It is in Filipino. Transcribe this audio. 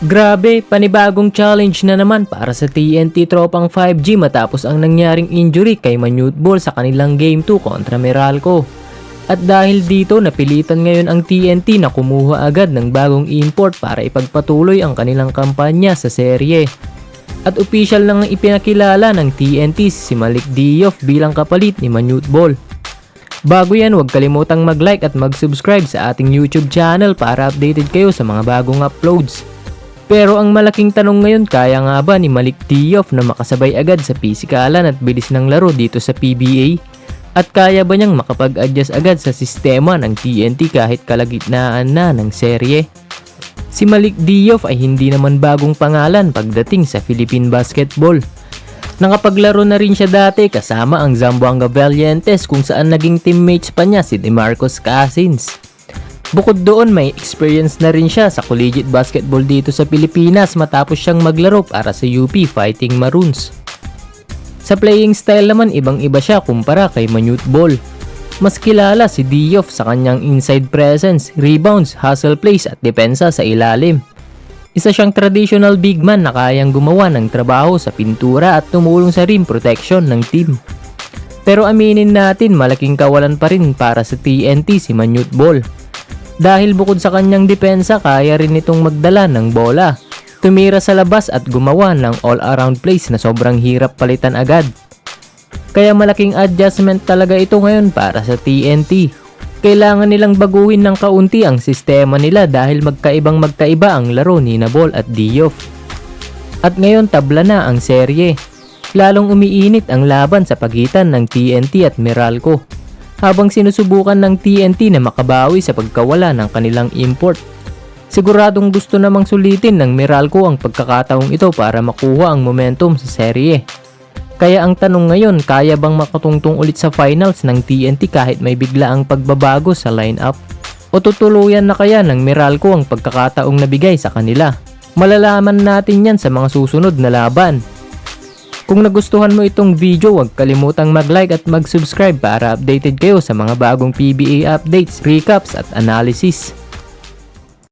Grabe, panibagong challenge na naman para sa TNT tropang 5G matapos ang nangyaring injury kay Manute Bol sa kanilang Game 2 kontra Meralco. At dahil dito napilitan ngayon ang TNT na kumuha agad ng bagong import para ipagpatuloy ang kanilang kampanya sa serye. At opisyal nang ipinakilala ng TNT si Malik Diouf bilang kapalit ni Manute Bol. Bago yan, huwag kalimutang mag-like at mag-subscribe sa ating YouTube channel para updated kayo sa mga bagong uploads. Pero ang malaking tanong ngayon, kaya nga ba ni Malik Diouf na makasabay agad sa pisikalan at bilis ng laro dito sa PBA? At kaya ba niyang makapag-adjust agad sa sistema ng TNT kahit kalagitnaan na ng serye? Si Malik Diouf ay hindi naman bagong pangalan pagdating sa Philippine Basketball. Nakapaglaro na rin siya dati kasama ang Zamboanga Valientes kung saan naging teammates pa niya si DeMarcus Cousins. Bukod doon, may experience na rin siya sa collegiate basketball dito sa Pilipinas matapos siyang maglaro para sa UP Fighting Maroons. Sa playing style naman, ibang-iba siya kumpara kay Manute Bol. Mas kilala si Diouf sa kanyang inside presence, rebounds, hustle plays at depensa sa ilalim. Isa siyang traditional big man na kayang gumawa ng trabaho sa pintura at tumulong sa rim protection ng team. Pero aminin natin, malaking kawalan pa rin para sa TNT si Manute Bol. Dahil bukod sa kanyang depensa, kaya rin itong magdala ng bola, tumira sa labas at gumawa ng all-around plays na sobrang hirap palitan agad. Kaya malaking adjustment talaga ito ngayon para sa TNT. Kailangan nilang baguhin ng kaunti ang sistema nila dahil magkaiba ang laro ni Bol at Diouf. At ngayon tabla na ang serye. Lalong umiinit ang laban sa pagitan ng TNT at Meralco, habang sinusubukan ng TNT na makabawi sa pagkawala ng kanilang import. Siguradong gusto namang sulitin ng Meralco ang pagkakataong ito para makuha ang momentum sa serye. Kaya ang tanong ngayon, kaya bang makatungtong ulit sa finals ng TNT kahit may biglaang pagbabago sa lineup? O tutuluyan na kaya ng Meralco ang pagkakataong nabigay sa kanila? Malalaman natin yan sa mga susunod na laban. Kung nagustuhan mo itong video, huwag kalimutang mag-like at mag-subscribe para updated kayo sa mga bagong PBA updates, recaps at analysis.